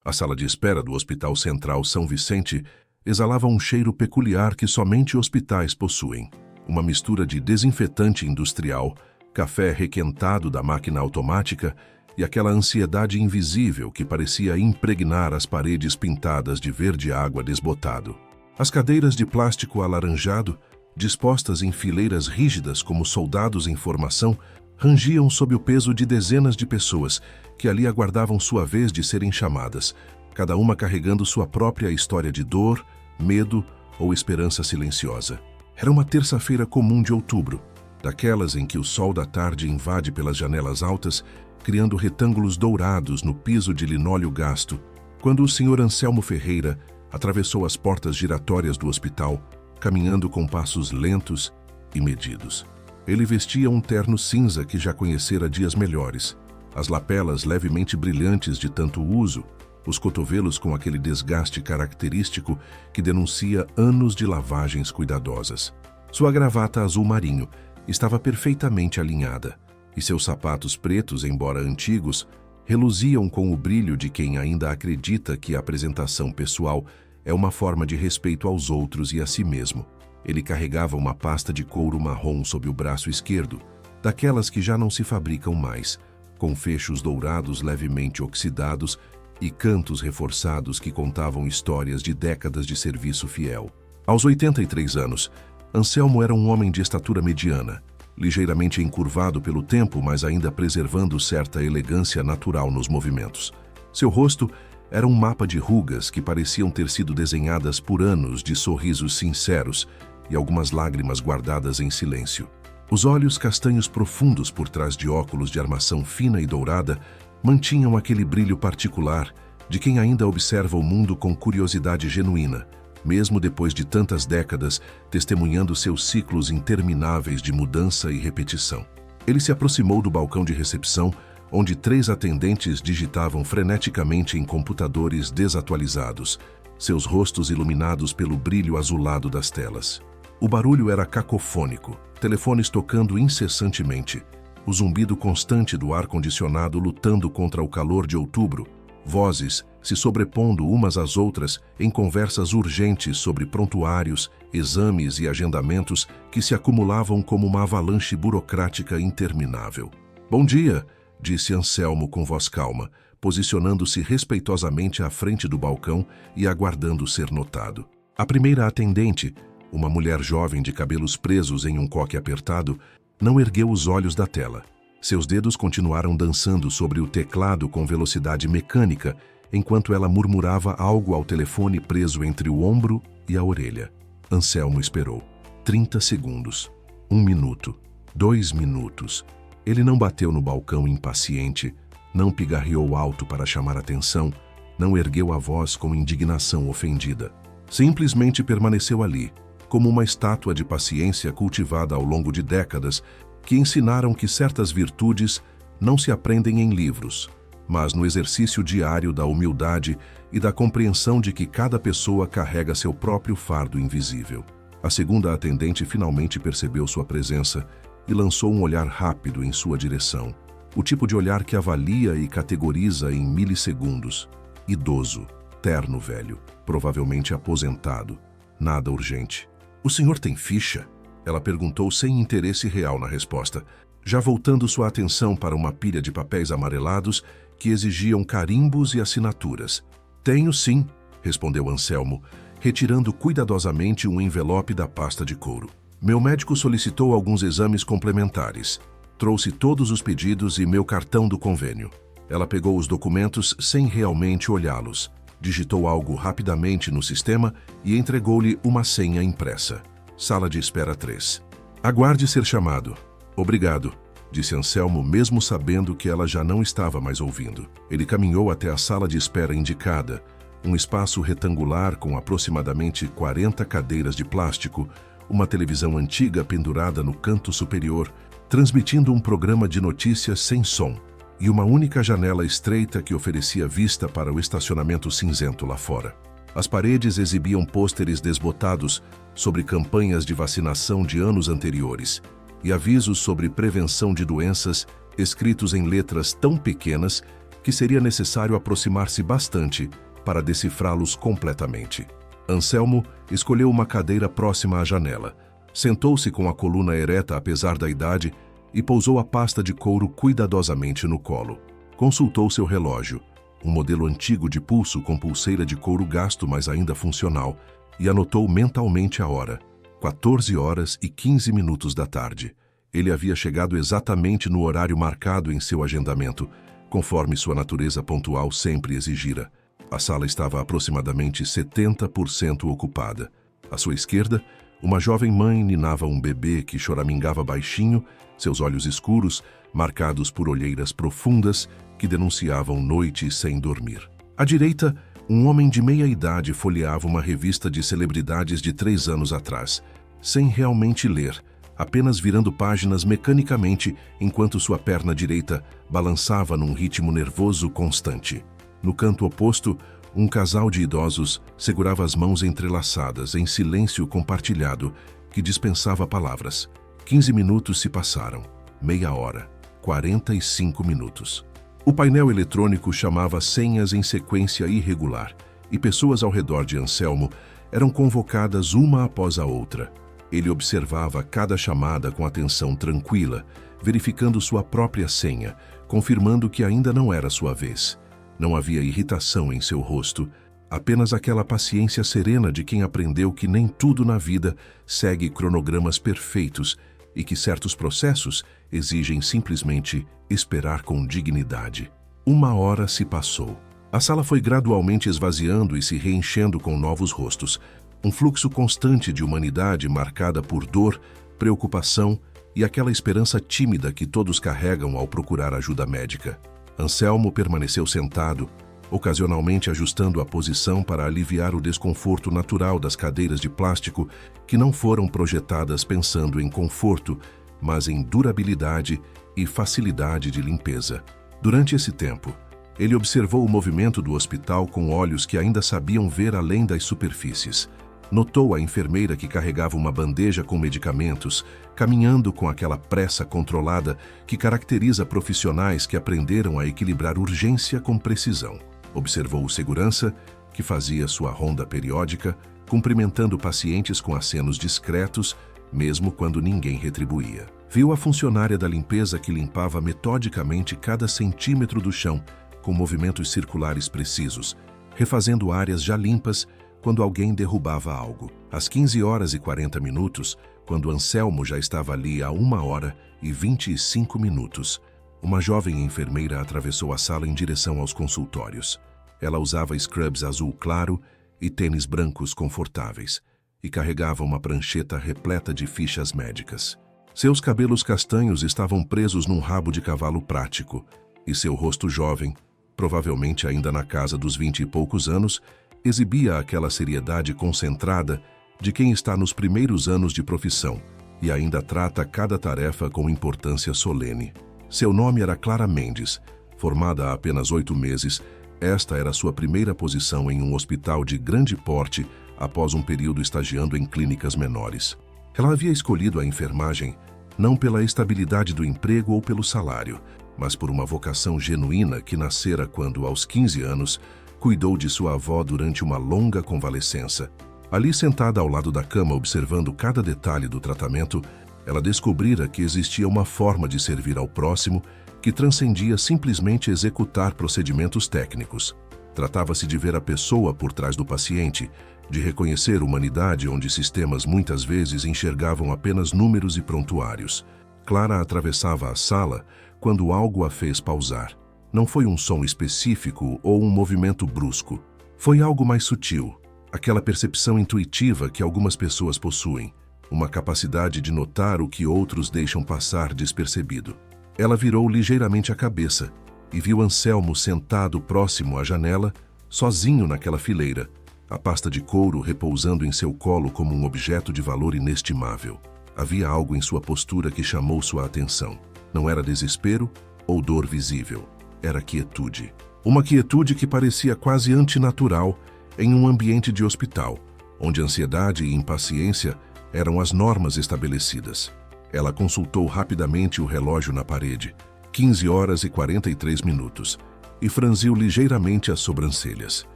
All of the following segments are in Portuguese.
A sala de espera do Hospital Central São Vicente exalava um cheiro peculiar que somente hospitais possuem. Uma mistura de desinfetante industrial, café requentado da máquina automática e aquela ansiedade invisível que parecia impregnar as paredes pintadas de verde água desbotado. As cadeiras de plástico alaranjado, dispostas em fileiras rígidas como soldados em formação, rangiam sob o peso de dezenas de pessoas que ali aguardavam sua vez de serem chamadas, cada uma carregando sua própria história de dor, medo ou esperança silenciosa. Era uma terça-feira comum de outubro, daquelas em que o sol da tarde invade pelas janelas altas, criando retângulos dourados no piso de linóleo gasto, quando o Sr. Anselmo Ferreira atravessou as portas giratórias do hospital, caminhando com passos lentos e medidos. Ele vestia um terno cinza que já conhecera dias melhores, as lapelas levemente brilhantes de tanto uso, os cotovelos com aquele desgaste característico que denuncia anos de lavagens cuidadosas. Sua gravata azul marinho estava perfeitamente alinhada, e seus sapatos pretos, embora antigos, reluziam com o brilho de quem ainda acredita que a apresentação pessoal é uma forma de respeito aos outros e a si mesmo. Ele carregava uma pasta de couro marrom sob o braço esquerdo, daquelas que já não se fabricam mais, com fechos dourados levemente oxidados e cantos reforçados que contavam histórias de décadas de serviço fiel. Aos 83 anos, Anselmo era um homem de estatura mediana, ligeiramente encurvado pelo tempo, mas ainda preservando certa elegância natural nos movimentos. Seu rosto era um mapa de rugas que pareciam ter sido desenhadas por anos de sorrisos sinceros e algumas lágrimas guardadas em silêncio. Os olhos castanhos profundos por trás de óculos de armação fina e dourada mantinham aquele brilho particular de quem ainda observa o mundo com curiosidade genuína, mesmo depois de tantas décadas testemunhando seus ciclos intermináveis de mudança e repetição. Ele se aproximou do balcão de recepção, onde 3 atendentes digitavam freneticamente em computadores desatualizados, seus rostos iluminados pelo brilho azulado das telas. O barulho era cacofônico, telefones tocando incessantemente, o zumbido constante do ar-condicionado lutando contra o calor de outubro, vozes se sobrepondo umas às outras em conversas urgentes sobre prontuários, exames e agendamentos que se acumulavam como uma avalanche burocrática interminável. "Bom dia", disse Anselmo com voz calma, posicionando-se respeitosamente à frente do balcão e aguardando ser notado. A primeira atendente, uma mulher jovem de cabelos presos em um coque apertado, não ergueu os olhos da tela. Seus dedos continuaram dançando sobre o teclado com velocidade mecânica, enquanto ela murmurava algo ao telefone preso entre o ombro e a orelha. Anselmo esperou. 30 segundos. 1 minuto. 2 minutos. Ele não bateu no balcão impaciente, não pigarreou alto para chamar atenção, não ergueu a voz com indignação ofendida. Simplesmente permaneceu ali, como uma estátua de paciência cultivada ao longo de décadas que ensinaram que certas virtudes não se aprendem em livros, mas no exercício diário da humildade e da compreensão de que cada pessoa carrega seu próprio fardo invisível. A segunda atendente finalmente percebeu sua presença e lançou um olhar rápido em sua direção, o tipo de olhar que avalia e categoriza em milissegundos. Idoso, terno velho, provavelmente aposentado, nada urgente. "O senhor tem ficha?" Ela perguntou sem interesse real na resposta, já voltando sua atenção para uma pilha de papéis amarelados que exigiam carimbos e assinaturas. "Tenho sim", respondeu Anselmo, retirando cuidadosamente um envelope da pasta de couro. "Meu médico solicitou alguns exames complementares. Trouxe todos os pedidos e meu cartão do convênio." Ela pegou os documentos sem realmente olhá-los, digitou algo rapidamente no sistema e entregou-lhe uma senha impressa. "Sala de espera 3. Aguarde ser chamado." "Obrigado", disse Anselmo, mesmo sabendo que ela já não estava mais ouvindo. Ele caminhou até a sala de espera indicada, um espaço retangular com aproximadamente 40 cadeiras de plástico, uma televisão antiga pendurada no canto superior, transmitindo um programa de notícias sem som, e uma única janela estreita que oferecia vista para o estacionamento cinzento lá fora. As paredes exibiam pôsteres desbotados sobre campanhas de vacinação de anos anteriores e avisos sobre prevenção de doenças escritos em letras tão pequenas que seria necessário aproximar-se bastante para decifrá-los completamente. Anselmo escolheu uma cadeira próxima à janela, sentou-se com a coluna ereta apesar da idade e pousou a pasta de couro cuidadosamente no colo. Consultou seu relógio, um modelo antigo de pulso com pulseira de couro gasto, mas ainda funcional, e anotou mentalmente a hora, 14 horas e 15 minutos da tarde. Ele havia chegado exatamente no horário marcado em seu agendamento, conforme sua natureza pontual sempre exigira. A sala estava aproximadamente 70% ocupada. À sua esquerda, uma jovem mãe ninava um bebê que choramingava baixinho, seus olhos escuros, marcados por olheiras profundas que denunciavam noites sem dormir. À direita, um homem de meia idade folheava uma revista de celebridades de 3 anos atrás, sem realmente ler, apenas virando páginas mecanicamente enquanto sua perna direita balançava num ritmo nervoso constante. No canto oposto, um casal de idosos segurava as mãos entrelaçadas em silêncio compartilhado que dispensava palavras. 15 minutos se passaram, meia hora, 45 minutos. O painel eletrônico chamava senhas em sequência irregular e pessoas ao redor de Anselmo eram convocadas uma após a outra. Ele observava cada chamada com atenção tranquila, verificando sua própria senha, confirmando que ainda não era sua vez. Não havia irritação em seu rosto, apenas aquela paciência serena de quem aprendeu que nem tudo na vida segue cronogramas perfeitos e que certos processos exigem simplesmente esperar com dignidade. 1 hora se passou. A sala foi gradualmente esvaziando e se reenchendo com novos rostos, um fluxo constante de humanidade marcada por dor, preocupação e aquela esperança tímida que todos carregam ao procurar ajuda médica. Anselmo permaneceu sentado, ocasionalmente ajustando a posição para aliviar o desconforto natural das cadeiras de plástico que não foram projetadas pensando em conforto, mas em durabilidade e facilidade de limpeza. Durante esse tempo, ele observou o movimento do hospital com olhos que ainda sabiam ver além das superfícies. Notou a enfermeira que carregava uma bandeja com medicamentos, caminhando com aquela pressa controlada que caracteriza profissionais que aprenderam a equilibrar urgência com precisão. Observou o segurança, que fazia sua ronda periódica, cumprimentando pacientes com acenos discretos, mesmo quando ninguém retribuía. Viu a funcionária da limpeza que limpava metodicamente cada centímetro do chão, com movimentos circulares precisos, refazendo áreas já limpas quando alguém derrubava algo. Às 15 horas e 40 minutos, quando Anselmo já estava ali há 1 hora e 25 minutos, uma jovem enfermeira atravessou a sala em direção aos consultórios. Ela usava scrubs azul claro e tênis brancos confortáveis, e carregava uma prancheta repleta de fichas médicas. Seus cabelos castanhos estavam presos num rabo de cavalo prático, e seu rosto jovem, provavelmente ainda na casa dos 20 e poucos anos, exibia aquela seriedade concentrada de quem está nos primeiros anos de profissão e ainda trata cada tarefa com importância solene. Seu nome era Clara Mendes. Formada há apenas 8 meses, esta era sua primeira posição em um hospital de grande porte após um período estagiando em clínicas menores. Ela havia escolhido a enfermagem não pela estabilidade do emprego ou pelo salário, mas por uma vocação genuína que nascera quando, aos 15 anos, cuidou de sua avó durante uma longa convalescença. Ali, sentada ao lado da cama, observando cada detalhe do tratamento, ela descobrira que existia uma forma de servir ao próximo que transcendia simplesmente executar procedimentos técnicos. Tratava-se de ver a pessoa por trás do paciente, de reconhecer humanidade onde sistemas muitas vezes enxergavam apenas números e prontuários. Clara atravessava a sala quando algo a fez pausar. Não foi um som específico ou um movimento brusco. Foi algo mais sutil, aquela percepção intuitiva que algumas pessoas possuem, uma capacidade de notar o que outros deixam passar despercebido. Ela virou ligeiramente a cabeça e viu Anselmo sentado próximo à janela, sozinho naquela fileira, a pasta de couro repousando em seu colo como um objeto de valor inestimável. Havia algo em sua postura que chamou sua atenção. Não era desespero ou dor visível. Era quietude. Uma quietude que parecia quase antinatural em um ambiente de hospital, onde ansiedade e impaciência eram as normas estabelecidas. Ela consultou rapidamente o relógio na parede. 15 horas e 43 minutos. e franziu ligeiramente as sobrancelhas.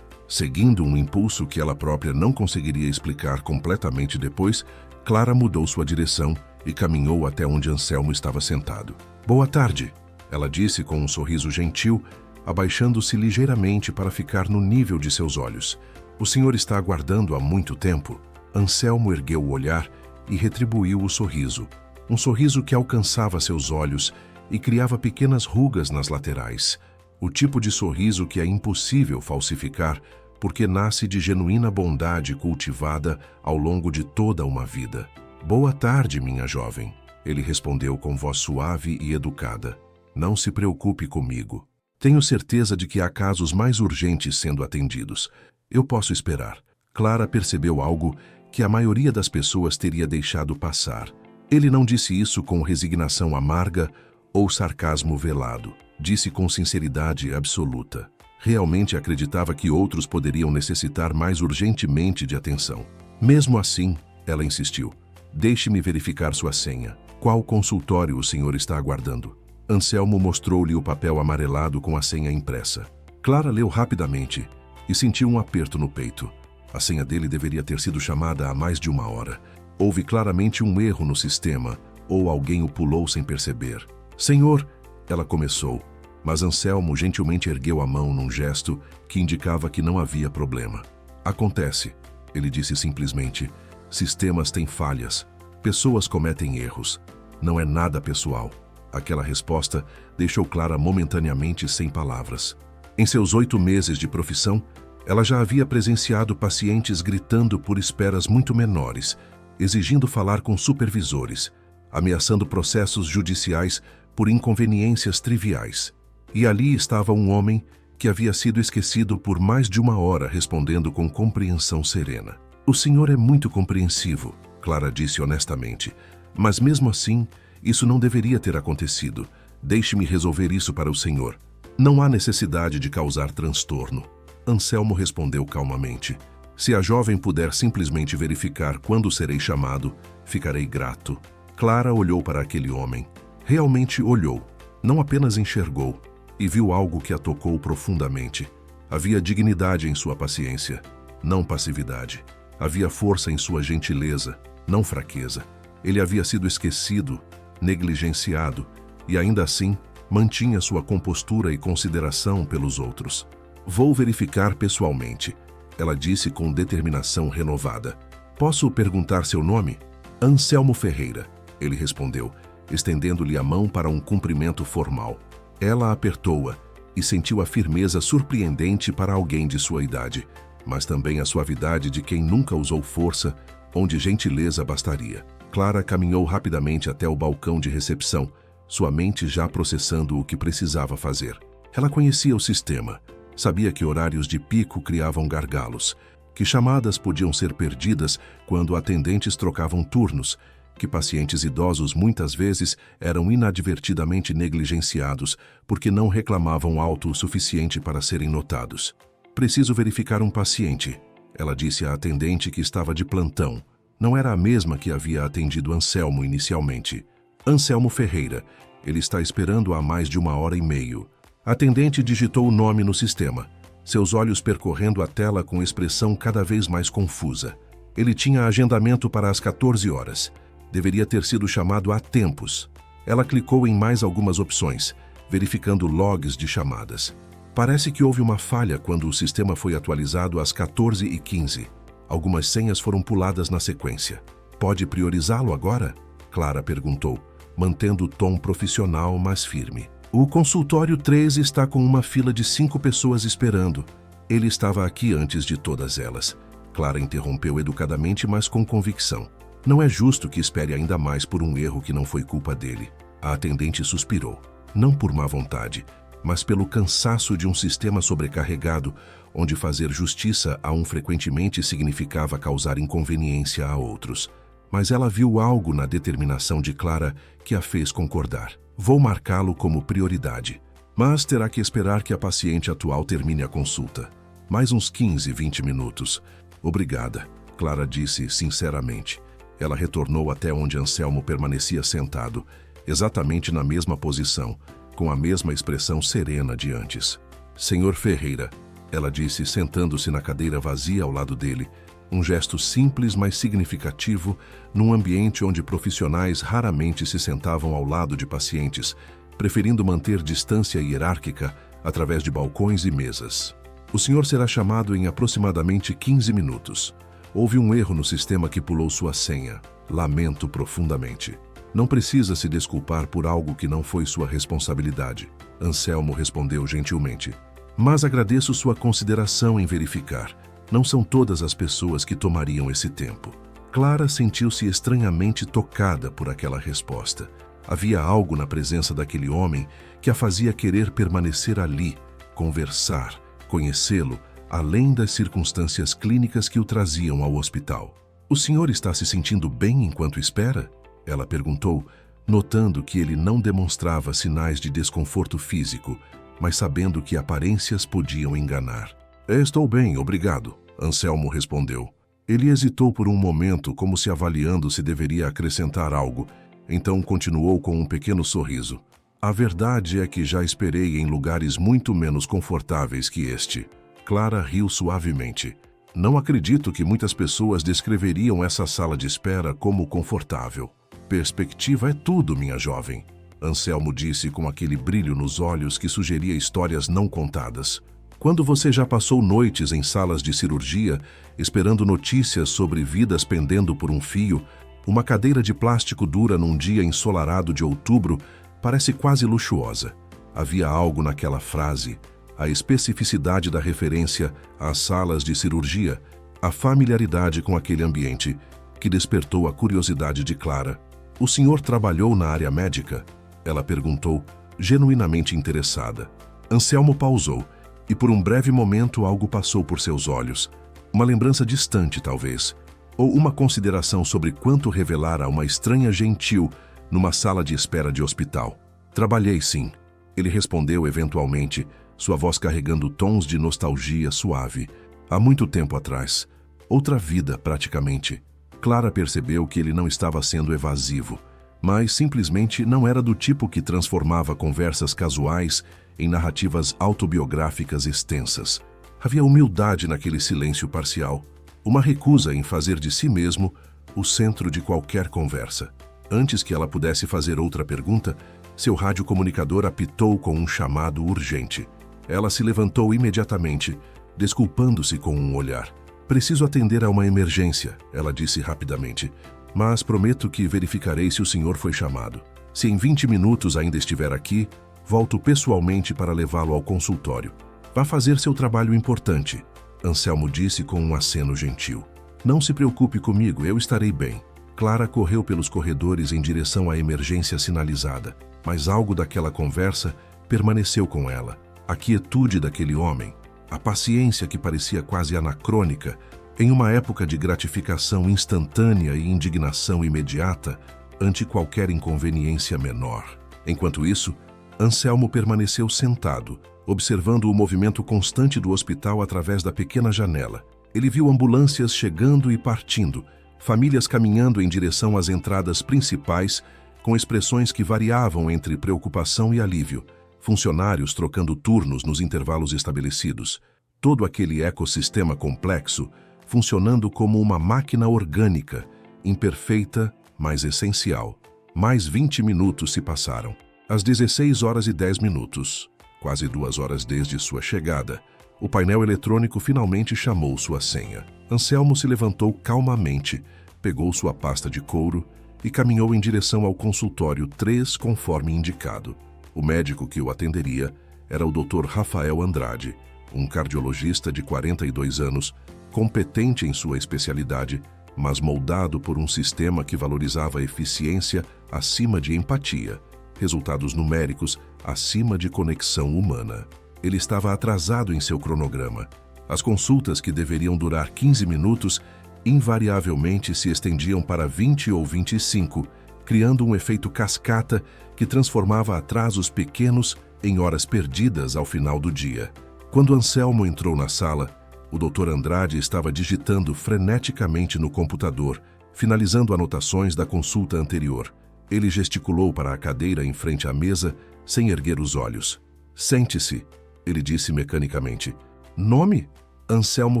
Seguindo um impulso que ela própria não conseguiria explicar completamente depois, Clara mudou sua direção e caminhou até onde Anselmo estava sentado. "Boa tarde", ela disse com um sorriso gentil, abaixando-se ligeiramente para ficar no nível de seus olhos. "O senhor está aguardando há muito tempo?" Anselmo ergueu o olhar e retribuiu o sorriso. Um sorriso que alcançava seus olhos e criava pequenas rugas nas laterais. O tipo de sorriso que é impossível falsificar porque nasce de genuína bondade cultivada ao longo de toda uma vida. "Boa tarde, minha jovem", ele respondeu com voz suave e educada. "Não se preocupe comigo. Tenho certeza de que há casos mais urgentes sendo atendidos. Eu posso esperar." Clara percebeu algo que a maioria das pessoas teria deixado passar. Ele não disse isso com resignação amarga ou sarcasmo velado. Disse com sinceridade absoluta. Realmente acreditava que outros poderiam necessitar mais urgentemente de atenção. Mesmo assim, ela insistiu. "Deixe-me verificar sua senha. Qual consultório o senhor está aguardando?" Anselmo mostrou-lhe o papel amarelado com a senha impressa. Clara leu rapidamente e sentiu um aperto no peito. A senha dele deveria ter sido chamada há mais de uma hora. Houve claramente um erro no sistema, ou alguém o pulou sem perceber. "Senhor", ela começou, mas Anselmo gentilmente ergueu a mão num gesto que indicava que não havia problema. "Acontece", ele disse simplesmente. "Sistemas têm falhas. Pessoas cometem erros. Não é nada pessoal." Aquela resposta deixou Clara momentaneamente sem palavras. Em seus 8 meses de profissão, ela já havia presenciado pacientes gritando por esperas muito menores, exigindo falar com supervisores, ameaçando processos judiciais por inconveniências triviais. E ali estava um homem que havia sido esquecido por mais de uma hora respondendo com compreensão serena. "O senhor é muito compreensivo", Clara disse honestamente, "mas mesmo assim, isso não deveria ter acontecido. Deixe-me resolver isso para o senhor. Não há necessidade de causar transtorno." Anselmo respondeu calmamente. "Se a jovem puder simplesmente verificar quando serei chamado, ficarei grato." Clara olhou para aquele homem. Realmente olhou. Não apenas enxergou. E viu algo que a tocou profundamente. Havia dignidade em sua paciência, não passividade. Havia força em sua gentileza, não fraqueza. Ele havia sido esquecido, negligenciado, e ainda assim mantinha sua compostura e consideração pelos outros. "Vou verificar pessoalmente", ela disse com determinação renovada. "Posso perguntar seu nome?" "Anselmo Ferreira", ele respondeu, estendendo-lhe a mão para um cumprimento formal. Ela apertou-a e sentiu a firmeza surpreendente para alguém de sua idade, mas também a suavidade de quem nunca usou força, onde gentileza bastaria. Clara caminhou rapidamente até o balcão de recepção, sua mente já processando o que precisava fazer. Ela conhecia o sistema, sabia que horários de pico criavam gargalos, que chamadas podiam ser perdidas quando atendentes trocavam turnos, que pacientes idosos muitas vezes eram inadvertidamente negligenciados porque não reclamavam alto o suficiente para serem notados. "Preciso verificar um paciente", ela disse à atendente que estava de plantão. Não era a mesma que havia atendido Anselmo inicialmente. "Anselmo Ferreira. Ele está esperando há mais de 1h30. A atendente digitou o nome no sistema, seus olhos percorrendo a tela com expressão cada vez mais confusa. Ele tinha agendamento para as 14 horas. Deveria ter sido chamado há tempos. Ela clicou em mais algumas opções, verificando logs de chamadas. Parece que houve uma falha quando o sistema foi atualizado às 14h15. Algumas senhas foram puladas na sequência. "Pode priorizá-lo agora?" Clara perguntou, mantendo o tom profissional, mas firme. "O consultório 3 está com uma fila de 5 pessoas esperando. Ele estava aqui antes de todas elas." Clara interrompeu educadamente, mas com convicção. "Não é justo que espere ainda mais por um erro que não foi culpa dele." A atendente suspirou, não por má vontade, mas pelo cansaço de um sistema sobrecarregado, onde fazer justiça a um frequentemente significava causar inconveniência a outros. Mas ela viu algo na determinação de Clara que a fez concordar. "Vou marcá-lo como prioridade, mas terá que esperar que a paciente atual termine a consulta. Mais uns 15, 20 minutos. Obrigada", Clara disse sinceramente. Ela retornou até onde Anselmo permanecia sentado, exatamente na mesma posição, com a mesma expressão serena de antes. Senhor Ferreira, ela disse, sentando-se na cadeira vazia ao lado dele, um gesto simples, mas significativo, num ambiente onde profissionais raramente se sentavam ao lado de pacientes, preferindo manter distância hierárquica através de balcões e mesas. O senhor será chamado em aproximadamente 15 minutos. Houve um erro no sistema que pulou sua senha. Lamento profundamente. Não precisa se desculpar por algo que não foi sua responsabilidade. Anselmo respondeu gentilmente. Mas agradeço sua consideração em verificar. Não são todas as pessoas que tomariam esse tempo. Clara sentiu-se estranhamente tocada por aquela resposta. Havia algo na presença daquele homem que a fazia querer permanecer ali, conversar, conhecê-lo, além das circunstâncias clínicas que o traziam ao hospital. O senhor está se sentindo bem enquanto espera? Ela perguntou, notando que ele não demonstrava sinais de desconforto físico, mas sabendo que aparências podiam enganar. Estou bem, obrigado, Anselmo respondeu. Ele hesitou por um momento, como se avaliando se deveria acrescentar algo, então continuou com um pequeno sorriso. A verdade é que já esperei em lugares muito menos confortáveis que este. Clara riu suavemente. Não acredito que muitas pessoas descreveriam essa sala de espera como confortável. Perspectiva é tudo, minha jovem. Anselmo disse com aquele brilho nos olhos que sugeria histórias não contadas. Quando você já passou noites em salas de cirurgia, esperando notícias sobre vidas pendendo por um fio, uma cadeira de plástico dura num dia ensolarado de outubro parece quase luxuosa. Havia algo naquela frase, a especificidade da referência às salas de cirurgia, a familiaridade com aquele ambiente, que despertou a curiosidade de Clara. O senhor trabalhou na área médica? Ela perguntou, genuinamente interessada. Anselmo pausou, e por um breve momento algo passou por seus olhos. Uma lembrança distante, talvez, ou uma consideração sobre quanto revelara uma estranha gentil numa sala de espera de hospital. Trabalhei, sim, ele respondeu eventualmente, sua voz carregando tons de nostalgia suave. Há muito tempo atrás. Outra vida, praticamente. Clara percebeu que ele não estava sendo evasivo, mas simplesmente não era do tipo que transformava conversas casuais em narrativas autobiográficas extensas. Havia humildade naquele silêncio parcial, uma recusa em fazer de si mesmo o centro de qualquer conversa. Antes que ela pudesse fazer outra pergunta, seu radiocomunicador apitou com um chamado urgente. Ela se levantou imediatamente, desculpando-se com um olhar. Preciso atender a uma emergência, ela disse rapidamente, mas prometo que verificarei se o senhor foi chamado. Se em 20 minutos ainda estiver aqui, volto pessoalmente para levá-lo ao consultório. Vá fazer seu trabalho importante, Anselmo disse com um aceno gentil. Não se preocupe comigo, eu estarei bem. Clara correu pelos corredores em direção à emergência sinalizada, mas algo daquela conversa permaneceu com ela. A quietude daquele homem, a paciência que parecia quase anacrônica, em uma época de gratificação instantânea e indignação imediata ante qualquer inconveniência menor. Enquanto isso, Anselmo permaneceu sentado, observando o movimento constante do hospital através da pequena janela. Ele viu ambulâncias chegando e partindo, famílias caminhando em direção às entradas principais, com expressões que variavam entre preocupação e alívio, funcionários trocando turnos nos intervalos estabelecidos. Todo aquele ecossistema complexo funcionando como uma máquina orgânica, imperfeita, mas essencial. Mais 20 minutos se passaram. Às 16h10, quase 2 horas desde sua chegada, o painel eletrônico finalmente chamou sua senha. Anselmo se levantou calmamente, pegou sua pasta de couro e caminhou em direção ao consultório 3, conforme indicado. O médico que o atenderia era o Dr. Rafael Andrade, um cardiologista de 42 anos, competente em sua especialidade, mas moldado por um sistema que valorizava a eficiência acima de empatia, resultados numéricos acima de conexão humana. Ele estava atrasado em seu cronograma. As consultas, que deveriam durar 15 minutos, invariavelmente se estendiam para 20 ou 25, criando um efeito cascata que transformava atrasos pequenos em horas perdidas ao final do dia. Quando Anselmo entrou na sala, o Dr. Andrade estava digitando freneticamente no computador, finalizando anotações da consulta anterior. Ele gesticulou para a cadeira em frente à mesa, sem erguer os olhos. Sente-se, Ele disse mecanicamente. Nome? Anselmo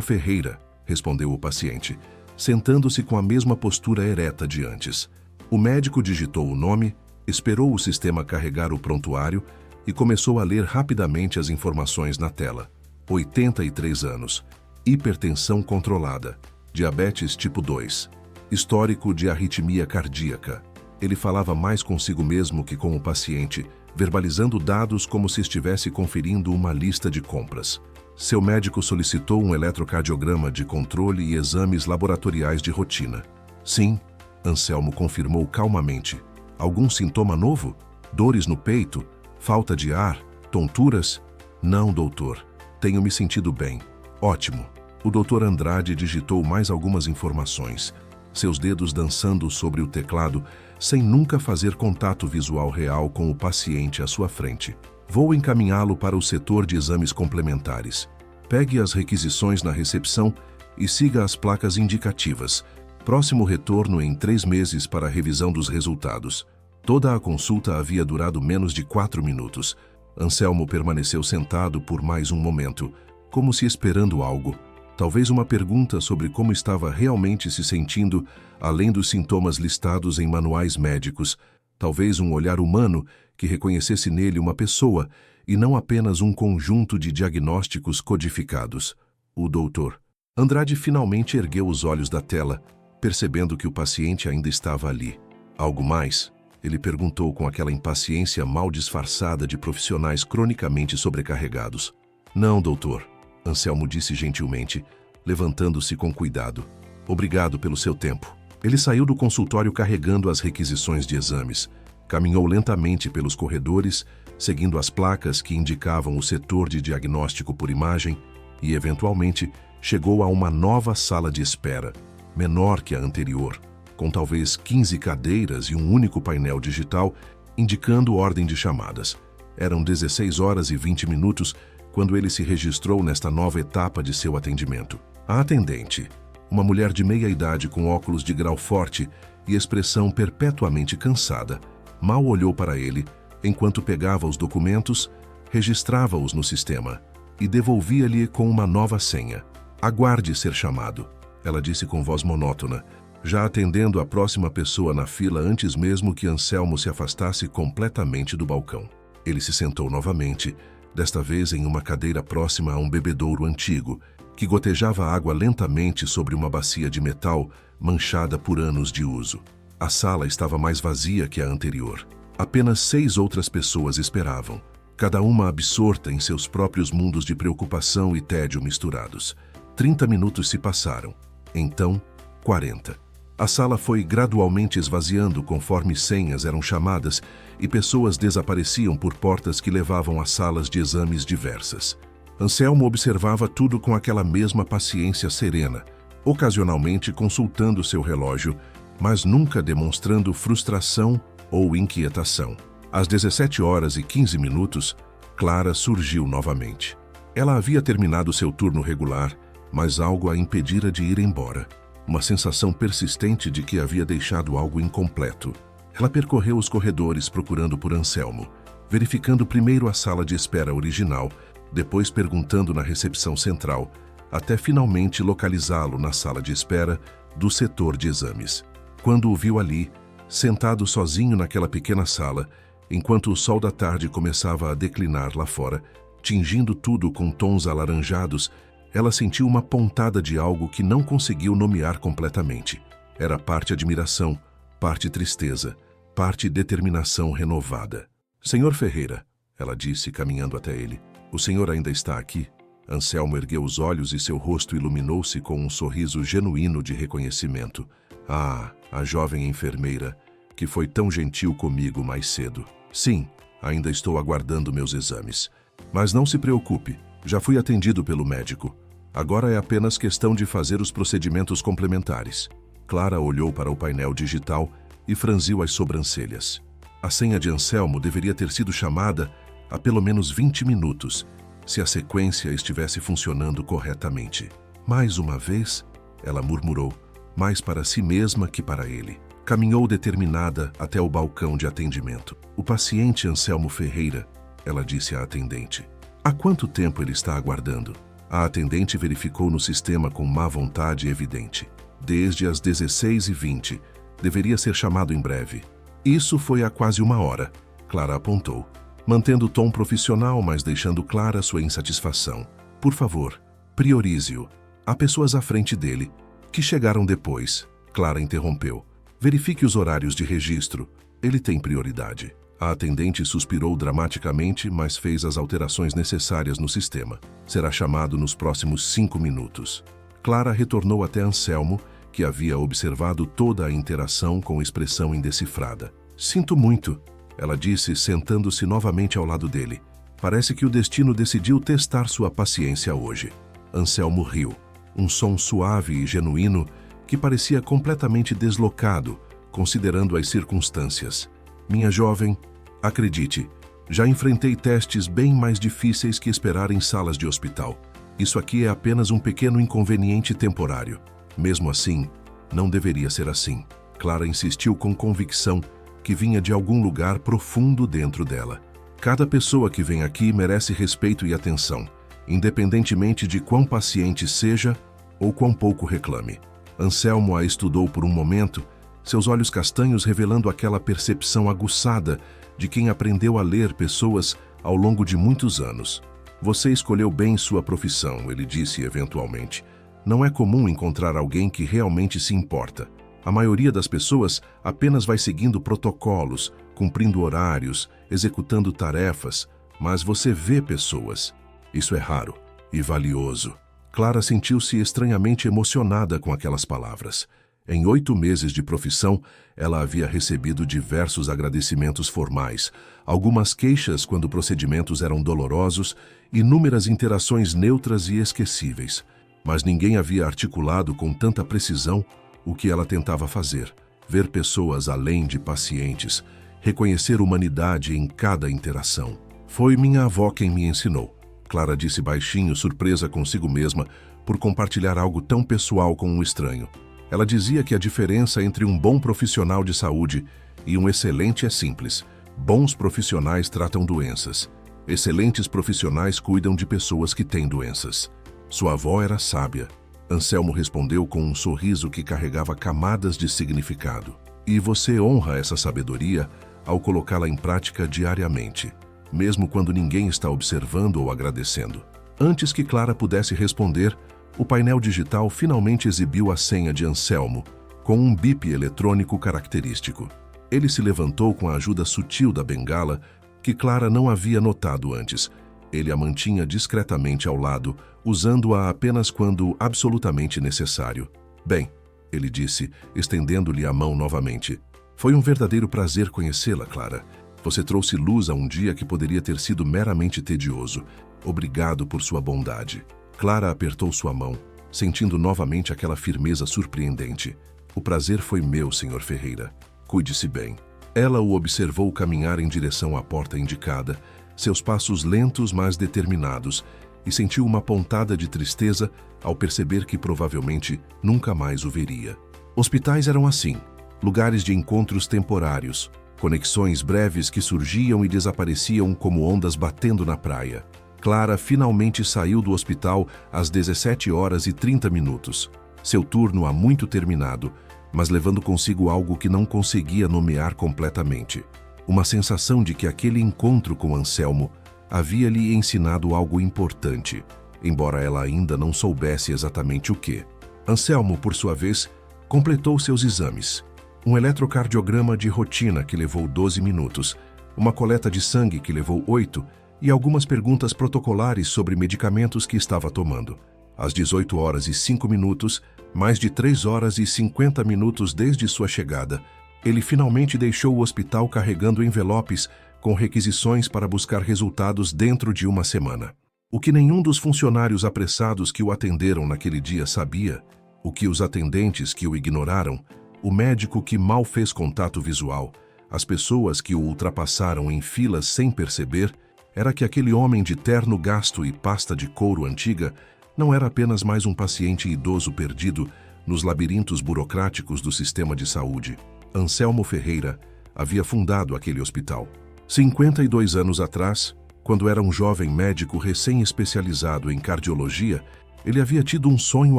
Ferreira, respondeu o paciente, sentando-se com a mesma postura ereta de antes. O médico digitou o nome, esperou o sistema carregar o prontuário e começou a ler rapidamente as informações na tela. 83 anos, hipertensão controlada, diabetes tipo 2, histórico de arritmia cardíaca. Ele falava mais consigo mesmo que com o paciente, verbalizando dados como se estivesse conferindo uma lista de compras. Seu médico solicitou um eletrocardiograma de controle e exames laboratoriais de rotina. Sim, Anselmo confirmou calmamente. Algum sintoma novo? Dores no peito? Falta de ar? Tonturas? Não, doutor. Tenho me sentido bem. Ótimo. O doutor Andrade digitou mais algumas informações, seus dedos dançando sobre o teclado, sem nunca fazer contato visual real com o paciente à sua frente. Vou encaminhá-lo para o setor de exames complementares. Pegue as requisições na recepção e siga as placas indicativas. Próximo retorno em 3 meses para a revisão dos resultados. Toda a consulta havia durado menos de 4 minutos. Anselmo permaneceu sentado por mais um momento, como se esperando algo. Talvez uma pergunta sobre como estava realmente se sentindo, além dos sintomas listados em manuais médicos. Talvez um olhar humano que reconhecesse nele uma pessoa e não apenas um conjunto de diagnósticos codificados. O doutor Andrade finalmente ergueu os olhos da tela, percebendo que o paciente ainda estava ali. Algo mais? Ele perguntou com aquela impaciência mal disfarçada de profissionais cronicamente sobrecarregados. Não, doutor, Anselmo disse gentilmente, levantando-se com cuidado. Obrigado pelo seu tempo. Ele saiu do consultório carregando as requisições de exames. Caminhou lentamente pelos corredores, seguindo as placas que indicavam o setor de diagnóstico por imagem e, eventualmente, chegou a uma nova sala de espera, menor que a anterior, com talvez 15 cadeiras e um único painel digital indicando ordem de chamadas. Eram 16 horas e 20 minutos quando ele se registrou nesta nova etapa de seu atendimento. A atendente, uma mulher de meia idade com óculos de grau forte e expressão perpetuamente cansada, mal olhou para ele enquanto pegava os documentos, registrava-os no sistema e devolvia-lhe com uma nova senha. Aguarde ser chamado, ela disse com voz monótona, já atendendo a próxima pessoa na fila antes mesmo que Anselmo se afastasse completamente do balcão. Ele se sentou novamente, desta vez em uma cadeira próxima a um bebedouro antigo, que gotejava água lentamente sobre uma bacia de metal manchada por anos de uso. A sala estava mais vazia que a anterior. Apenas 6 outras pessoas esperavam, cada uma absorta em seus próprios mundos de preocupação e tédio misturados. 30 minutos se passaram. Então, 40. A sala foi gradualmente esvaziando conforme senhas eram chamadas e pessoas desapareciam por portas que levavam a salas de exames diversas. Anselmo observava tudo com aquela mesma paciência serena, ocasionalmente consultando seu relógio, mas nunca demonstrando frustração ou inquietação. Às 17 horas e 15 minutos, Clara surgiu novamente. Ela havia terminado seu turno regular, mas algo a impedira de ir embora. Uma sensação persistente de que havia deixado algo incompleto. Ela percorreu os corredores procurando por Anselmo, verificando primeiro a sala de espera original, depois perguntando na recepção central, até finalmente localizá-lo na sala de espera do setor de exames. Quando o viu ali, sentado sozinho naquela pequena sala, enquanto o sol da tarde começava a declinar lá fora, tingindo tudo com tons alaranjados, ela sentiu uma pontada de algo que não conseguiu nomear completamente. Era parte admiração, parte tristeza, parte determinação renovada. Senhor Ferreira, ela disse, caminhando até ele, o senhor ainda está aqui? Anselmo ergueu os olhos e seu rosto iluminou-se com um sorriso genuíno de reconhecimento. Ah, a jovem enfermeira, que foi tão gentil comigo mais cedo. Sim, ainda estou aguardando meus exames. Mas não se preocupe, já fui atendido pelo médico. Agora é apenas questão de fazer os procedimentos complementares. Clara olhou para o painel digital e franziu as sobrancelhas. A senha de Anselmo deveria ter sido chamada há pelo menos 20 minutos, se a sequência estivesse funcionando corretamente. Mais uma vez, ela murmurou, mais para si mesma que para ele. Caminhou determinada até o balcão de atendimento. O paciente Anselmo Ferreira, ela disse à atendente. Há quanto tempo ele está aguardando? A atendente verificou no sistema com má vontade evidente. Desde as 16h20. Deveria ser chamado em breve. Isso foi há quase 1 hora, Clara apontou, mantendo o tom profissional, mas deixando clara sua insatisfação. Por favor, priorize-o. Há pessoas à frente dele, que chegaram depois. Clara interrompeu. Verifique os horários de registro. Ele tem prioridade. A atendente suspirou dramaticamente, mas fez as alterações necessárias no sistema. Será chamado nos próximos 5 minutos. Clara retornou até Anselmo, que havia observado toda a interação com expressão indecifrada. Sinto muito, ela disse, sentando-se novamente ao lado dele. Parece que o destino decidiu testar sua paciência hoje. Anselmo riu, um som suave e genuíno que parecia completamente deslocado, considerando as circunstâncias. Minha jovem, acredite, já enfrentei testes bem mais difíceis que esperar em salas de hospital. Isso aqui é apenas um pequeno inconveniente temporário. Mesmo assim, não deveria ser assim. Clara insistiu com convicção que vinha de algum lugar profundo dentro dela. Cada pessoa que vem aqui merece respeito e atenção, independentemente de quão paciente seja ou quão pouco reclame. Anselmo a estudou por um momento, seus olhos castanhos revelando aquela percepção aguçada de quem aprendeu a ler pessoas ao longo de muitos anos. Você escolheu bem sua profissão, ele disse eventualmente. Não é comum encontrar alguém que realmente se importa. A maioria das pessoas apenas vai seguindo protocolos, cumprindo horários, executando tarefas, mas você vê pessoas. Isso é raro e valioso. Clara sentiu-se estranhamente emocionada com aquelas palavras. Em 8 meses de profissão, ela havia recebido diversos agradecimentos formais, algumas queixas quando procedimentos eram dolorosos, inúmeras interações neutras e esquecíveis. Mas ninguém havia articulado com tanta precisão o que ela tentava fazer. Ver pessoas além de pacientes, reconhecer humanidade em cada interação. Foi minha avó quem me ensinou. Clara disse baixinho, surpresa consigo mesma por compartilhar algo tão pessoal com um estranho. Ela dizia que a diferença entre um bom profissional de saúde e um excelente é simples. Bons profissionais tratam doenças. Excelentes profissionais cuidam de pessoas que têm doenças. Sua avó era sábia. Anselmo respondeu com um sorriso que carregava camadas de significado. E você honra essa sabedoria ao colocá-la em prática diariamente, mesmo quando ninguém está observando ou agradecendo. Antes que Clara pudesse responder, o painel digital finalmente exibiu a senha de Anselmo, com um bip eletrônico característico. Ele se levantou com a ajuda sutil da bengala, que Clara não havia notado antes. Ele a mantinha discretamente ao lado, usando-a apenas quando absolutamente necessário. Bem, ele disse, estendendo-lhe a mão novamente. Foi um verdadeiro prazer conhecê-la, Clara. Você trouxe luz a um dia que poderia ter sido meramente tedioso. Obrigado por sua bondade. Clara apertou sua mão, sentindo novamente aquela firmeza surpreendente. O prazer foi meu, Sr. Ferreira. Cuide-se bem. Ela o observou caminhar em direção à porta indicada, seus passos lentos mas determinados, e sentiu uma pontada de tristeza ao perceber que provavelmente nunca mais o veria. Hospitais eram assim, lugares de encontros temporários, conexões breves que surgiam e desapareciam como ondas batendo na praia. Clara finalmente saiu do hospital às 17h30. Seu turno há muito terminado, mas levando consigo algo que não conseguia nomear completamente. Uma sensação de que aquele encontro com Anselmo havia lhe ensinado algo importante, embora ela ainda não soubesse exatamente o que. Anselmo, por sua vez, completou seus exames. Um eletrocardiograma de rotina que levou 12 minutos, uma coleta de sangue que levou 8 e algumas perguntas protocolares sobre medicamentos que estava tomando. Às 18h05, mais de 3h50 desde sua chegada, ele finalmente deixou o hospital carregando envelopes com requisições para buscar resultados dentro de uma semana. O que nenhum dos funcionários apressados que o atenderam naquele dia sabia, o que os atendentes que o ignoraram, o médico que mal fez contato visual, as pessoas que o ultrapassaram em filas sem perceber, era que aquele homem de terno gasto e pasta de couro antiga não era apenas mais um paciente idoso perdido nos labirintos burocráticos do sistema de saúde. Anselmo Ferreira havia fundado aquele hospital. 52 anos atrás, Quando era um jovem médico recém-especializado em cardiologia, ele havia tido um sonho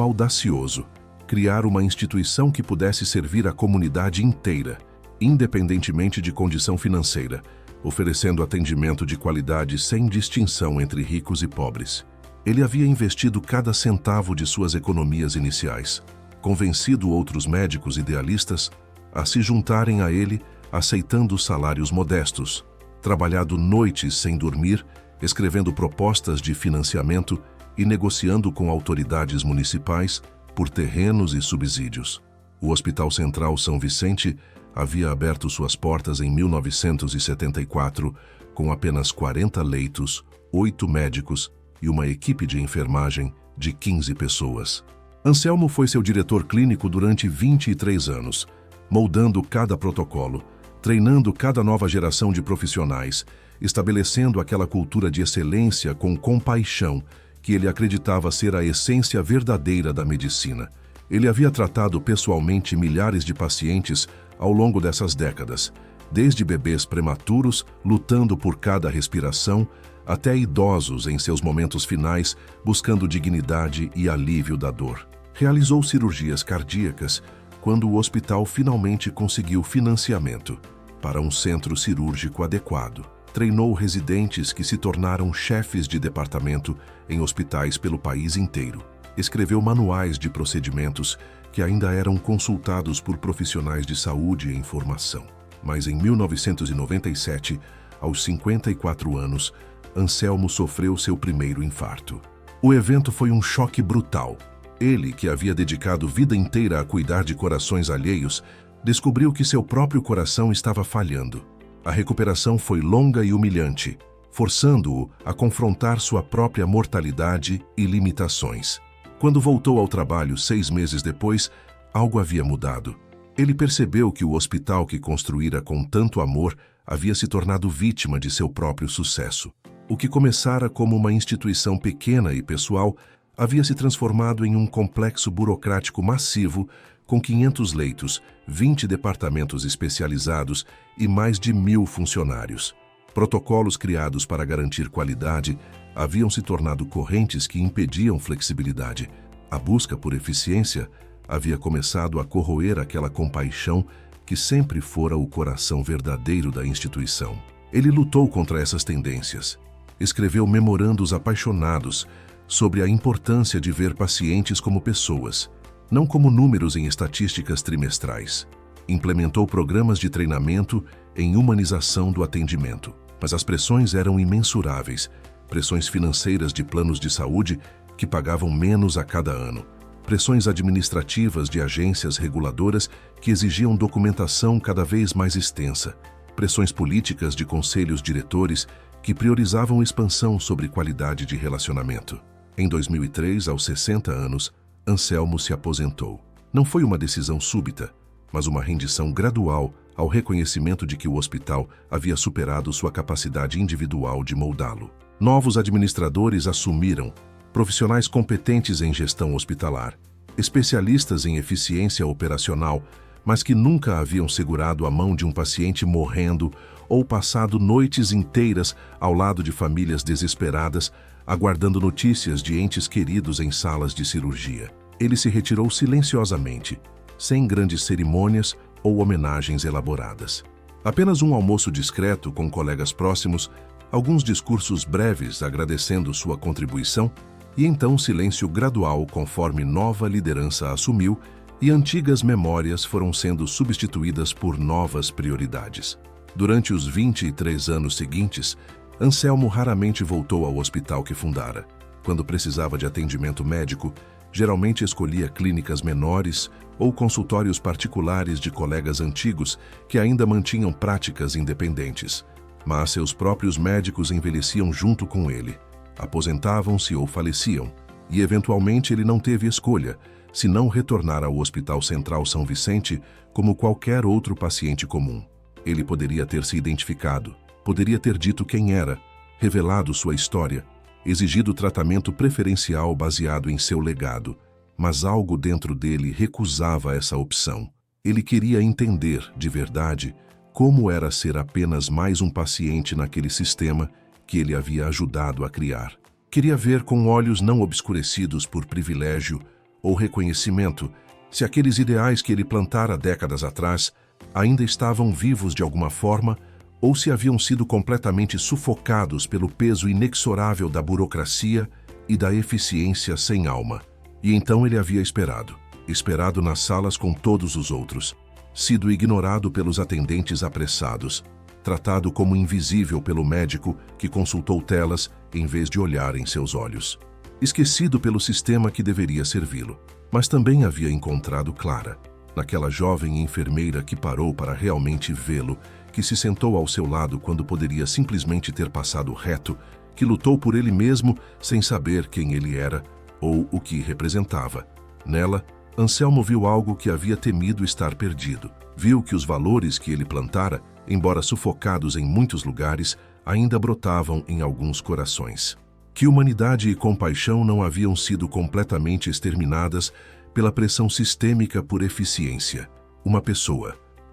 audacioso: criar uma instituição que pudesse servir a comunidade inteira, independentemente de condição financeira, oferecendo atendimento de qualidade sem distinção entre ricos e pobres. Ele havia investido cada centavo de suas economias iniciais, convencido outros médicos idealistas a se juntarem a ele, aceitando salários modestos, trabalhado noites sem dormir, escrevendo propostas de financiamento e negociando com autoridades municipais por terrenos e subsídios. O Hospital Central São Vicente havia aberto suas portas em 1974 com apenas 40 leitos, 8 médicos e uma equipe de enfermagem de 15 pessoas. Anselmo foi seu diretor clínico durante 23 anos, moldando cada protocolo, treinando cada nova geração de profissionais, estabelecendo aquela cultura de excelência com compaixão que ele acreditava ser a essência verdadeira da medicina. Ele havia tratado pessoalmente milhares de pacientes ao longo dessas décadas, desde bebês prematuros lutando por cada respiração, até idosos em seus momentos finais buscando dignidade e alívio da dor. Realizou cirurgias cardíacas quando o hospital finalmente conseguiu financiamento para um centro cirúrgico adequado. Treinou residentes que se tornaram chefes de departamento em hospitais pelo país inteiro. Escreveu manuais de procedimentos que ainda eram consultados por profissionais de saúde em formação. Mas em 1997, aos 54 anos, Anselmo sofreu seu primeiro infarto. O evento foi um choque brutal. Ele, que havia dedicado vida inteira a cuidar de corações alheios, descobriu que seu próprio coração estava falhando. A recuperação foi longa e humilhante, forçando-o a confrontar sua própria mortalidade e limitações. Quando voltou ao trabalho 6 meses depois, algo havia mudado. Ele percebeu que o hospital que construíra com tanto amor havia se tornado vítima de seu próprio sucesso. O que começara como uma instituição pequena e pessoal havia se transformado em um complexo burocrático massivo com 500 leitos, 20 departamentos especializados e mais de 1.000 funcionários. Protocolos criados para garantir qualidade haviam se tornado correntes que impediam flexibilidade. A busca por eficiência havia começado a corroer aquela compaixão que sempre fora o coração verdadeiro da instituição. Ele lutou contra essas tendências. Escreveu memorandos apaixonados sobre a importância de ver pacientes como pessoas, não como números em estatísticas trimestrais. Implementou programas de treinamento em humanização do atendimento. Mas as pressões eram imensuráveis, pressões financeiras de planos de saúde que pagavam menos a cada ano, pressões administrativas de agências reguladoras que exigiam documentação cada vez mais extensa, pressões políticas de conselhos diretores que priorizavam expansão sobre qualidade de relacionamento. Em 2003, aos 60 anos, Anselmo se aposentou. Não foi uma decisão súbita, mas uma rendição gradual ao reconhecimento de que o hospital havia superado sua capacidade individual de moldá-lo. Novos administradores assumiram, profissionais competentes em gestão hospitalar, especialistas em eficiência operacional, mas que nunca haviam segurado a mão de um paciente morrendo ou passado noites inteiras ao lado de famílias desesperadas, aguardando notícias de entes queridos em salas de cirurgia. Ele se retirou silenciosamente, sem grandes cerimônias ou homenagens elaboradas. Apenas um almoço discreto com colegas próximos, alguns discursos breves agradecendo sua contribuição e então um silêncio gradual conforme nova liderança assumiu e antigas memórias foram sendo substituídas por novas prioridades. Durante os 23 anos seguintes, Anselmo raramente voltou ao hospital que fundara. Quando precisava de atendimento médico, geralmente escolhia clínicas menores ou consultórios particulares de colegas antigos que ainda mantinham práticas independentes. Mas seus próprios médicos envelheciam junto com ele, aposentavam-se ou faleciam, e eventualmente ele não teve escolha, senão retornar ao Hospital Central São Vicente como qualquer outro paciente comum. Ele poderia ter se identificado, poderia ter dito quem era, revelado sua história, exigido tratamento preferencial baseado em seu legado, mas algo dentro dele recusava essa opção. Ele queria entender, de verdade, como era ser apenas mais um paciente naquele sistema que ele havia ajudado a criar. Queria ver com olhos não obscurecidos por privilégio ou reconhecimento se aqueles ideais que ele plantara décadas atrás ainda estavam vivos de alguma forma ou se haviam sido completamente sufocados pelo peso inexorável da burocracia e da eficiência sem alma. E então ele havia esperado nas salas com todos os outros, sido ignorado pelos atendentes apressados, tratado como invisível pelo médico que consultou telas em vez de olhar em seus olhos. Esquecido pelo sistema que deveria servi-lo, mas também havia encontrado Clara, naquela jovem enfermeira que parou para realmente vê-lo, que se sentou ao seu lado quando poderia simplesmente ter passado reto, que lutou por ele mesmo sem saber quem ele era ou o que representava. Nela, Anselmo viu algo que havia temido estar perdido. Viu que os valores que ele plantara, embora sufocados em muitos lugares, ainda brotavam em alguns corações. Que humanidade e compaixão não haviam sido completamente exterminadas pela pressão sistêmica por eficiência.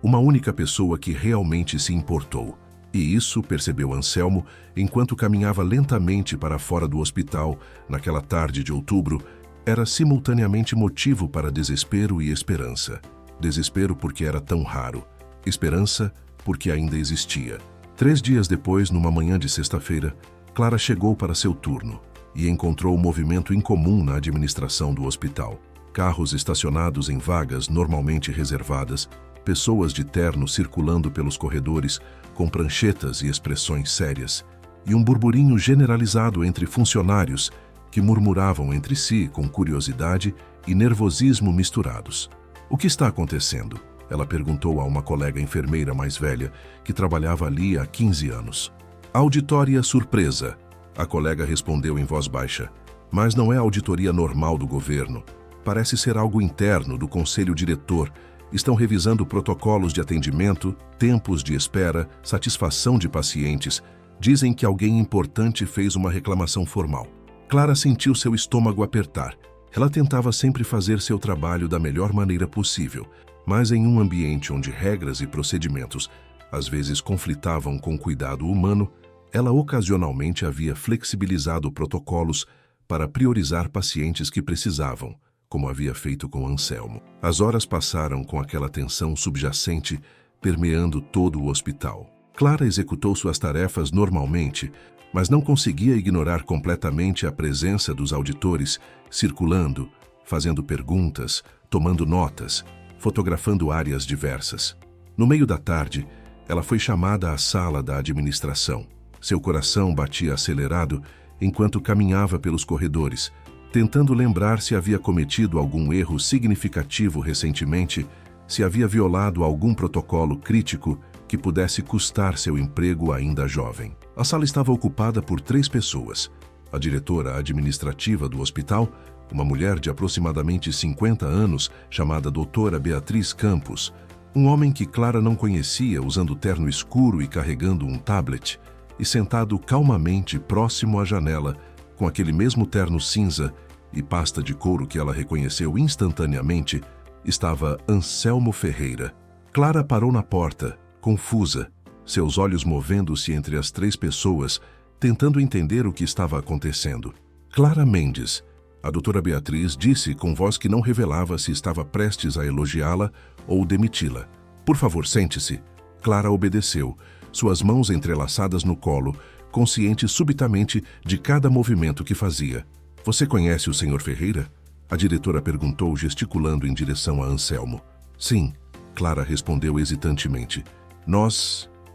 Uma única pessoa que realmente se importou. E isso, percebeu Anselmo, enquanto caminhava lentamente para fora do hospital, naquela tarde de outubro, era simultaneamente motivo para desespero e esperança. Desespero porque era tão raro. Esperança porque ainda existia. 3 dias depois, numa manhã de sexta-feira, Clara chegou para seu turno e encontrou um movimento incomum na administração do hospital. Carros estacionados em vagas normalmente reservadas, pessoas de terno circulando pelos corredores com pranchetas e expressões sérias, e um burburinho generalizado entre funcionários que murmuravam entre si com curiosidade e nervosismo misturados. "O que está acontecendo?" ela perguntou a uma colega enfermeira mais velha que trabalhava ali há 15 anos. "Auditória surpresa", a colega respondeu em voz baixa. "Mas não é a auditoria normal do governo. Parece ser algo interno do conselho diretor. Estão revisando protocolos de atendimento, tempos de espera, satisfação de pacientes. Dizem que alguém importante fez uma reclamação formal." Clara sentiu seu estômago apertar. Ela tentava sempre fazer seu trabalho da melhor maneira possível, mas em um ambiente onde regras e procedimentos às vezes conflitavam com o cuidado humano, ela ocasionalmente havia flexibilizado protocolos para priorizar pacientes que precisavam, como havia feito com Anselmo. As horas passaram com aquela tensão subjacente permeando todo o hospital. Clara executou suas tarefas normalmente, mas não conseguia ignorar completamente a presença dos auditores, circulando, fazendo perguntas, tomando notas, fotografando áreas diversas. No meio da tarde, ela foi chamada à sala da administração. Seu coração batia acelerado enquanto caminhava pelos corredores, tentando lembrar se havia cometido algum erro significativo recentemente, se havia violado algum protocolo crítico que pudesse custar seu emprego ainda jovem. A sala estava ocupada por 3 pessoas. A diretora administrativa do hospital, uma mulher de aproximadamente 50 anos, chamada doutora Beatriz Campos, um homem que Clara não conhecia, usando terno escuro e carregando um tablet, e sentado calmamente próximo à janela, com aquele mesmo terno cinza e pasta de couro que ela reconheceu instantaneamente, estava Anselmo Ferreira. Clara parou na porta, confusa, seus olhos movendo-se entre as 3 pessoas, tentando entender o que estava acontecendo. "Clara Mendes", a doutora Beatriz disse com voz que não revelava se estava prestes a elogiá-la ou demiti-la. "Por favor, sente-se." Clara obedeceu, suas mãos entrelaçadas no colo, consciente subitamente de cada movimento que fazia. "Você conhece o Sr. Ferreira?" a diretora perguntou, gesticulando em direção a Anselmo. "Sim", Clara respondeu hesitantemente.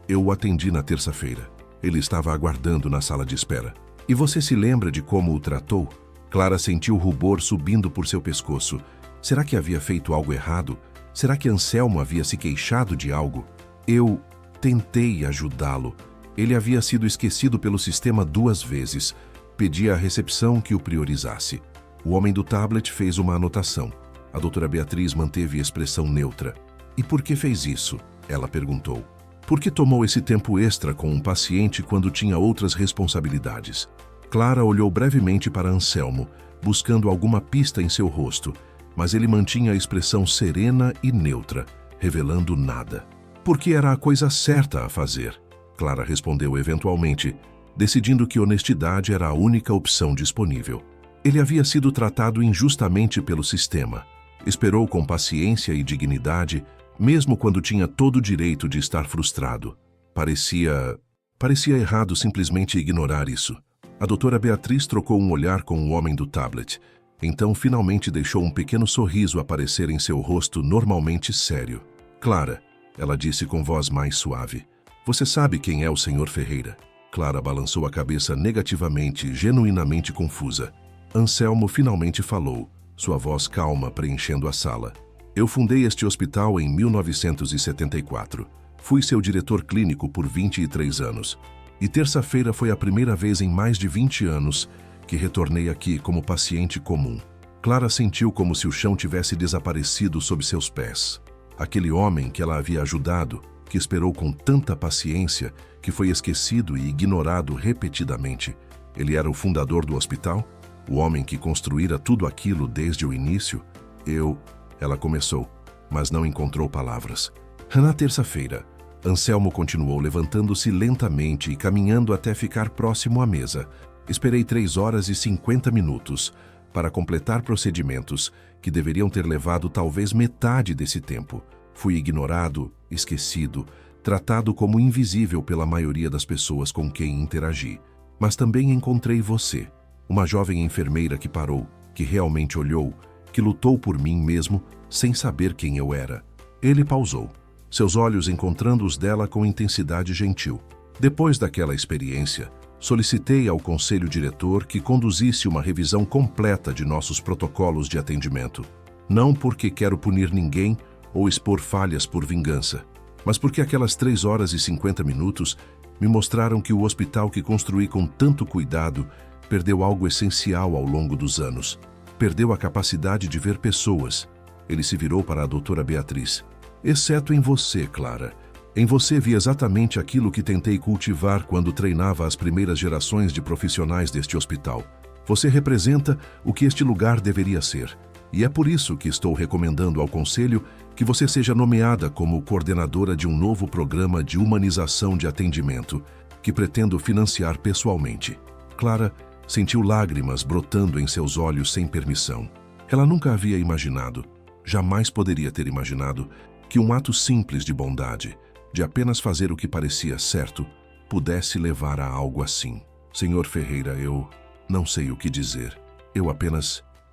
Eu o atendi na terça-feira. Ele estava aguardando na sala de espera." "E você se lembra de como o tratou?" Clara sentiu o rubor subindo por seu pescoço. Será que havia feito algo errado? Será que Anselmo havia se queixado de algo? "Eu tentei ajudá-lo. Ele havia sido esquecido pelo sistema 2 vezes. Pedi à recepção que o priorizasse." O homem do tablet fez uma anotação. A doutora Beatriz manteve expressão neutra. "E por que fez isso?" ela perguntou. "Por que tomou esse tempo extra com um paciente quando tinha outras responsabilidades?" Clara olhou brevemente para Anselmo, buscando alguma pista em seu rosto, mas ele mantinha a expressão serena e neutra, revelando nada. "Porque era a coisa certa a fazer", Clara respondeu eventualmente, decidindo que honestidade era a única opção disponível. Ele havia sido tratado injustamente pelo sistema. Esperou com paciência e dignidade, mesmo quando tinha todo o direito de estar frustrado. Parecia errado simplesmente ignorar isso. A doutora Beatriz trocou um olhar com o homem do tablet. Então, finalmente deixou um pequeno sorriso aparecer em seu rosto normalmente sério. Clara, ela disse com voz mais suave. Você sabe quem é o Sr. Ferreira? Clara balançou a cabeça negativamente, genuinamente confusa. Anselmo finalmente falou, sua voz calma preenchendo a sala. Eu fundei este hospital em 1974. Fui seu diretor clínico por 23 anos. E terça-feira foi a primeira vez em mais de 20 anos que retornei aqui como paciente comum. Clara sentiu como se o chão tivesse desaparecido sob seus pés. Aquele homem que ela havia ajudado, que esperou com tanta paciência, que foi esquecido e ignorado repetidamente. Ele era o fundador do hospital? O homem que construíra tudo aquilo desde o início? Ela começou, mas não encontrou palavras. Na terça-feira, Anselmo continuou levantando-se lentamente e caminhando até ficar próximo à mesa. Esperei 3 horas e 50 minutos para completar procedimentos que deveriam ter levado talvez metade desse tempo. Fui ignorado, esquecido, tratado como invisível pela maioria das pessoas com quem interagi. Mas também encontrei você, uma jovem enfermeira que parou, que realmente olhou, que lutou por mim mesmo, sem saber quem eu era. Ele pausou, seus olhos encontrando os dela com intensidade gentil. Depois daquela experiência, solicitei ao conselho diretor que conduzisse uma revisão completa de nossos protocolos de atendimento. Não porque quero punir ninguém ou expor falhas por vingança, mas porque aquelas 3 horas e 50 minutos me mostraram que o hospital que construí com tanto cuidado perdeu algo essencial ao longo dos anos. Perdeu a capacidade de ver pessoas. Ele se virou para a doutora Beatriz. Exceto em você, Clara. Em você vi exatamente aquilo que tentei cultivar quando treinava as primeiras gerações de profissionais deste hospital. Você representa o que este lugar deveria ser. E é por isso que estou recomendando ao Conselho que você seja nomeada como coordenadora de um novo programa de humanização de atendimento, que pretendo financiar pessoalmente. Clara sentiu lágrimas brotando em seus olhos sem permissão. Ela nunca havia imaginado, jamais poderia ter imaginado, que um ato simples de bondade, de apenas fazer o que parecia certo, pudesse levar a algo assim. Senhor Ferreira, eu não sei o que dizer.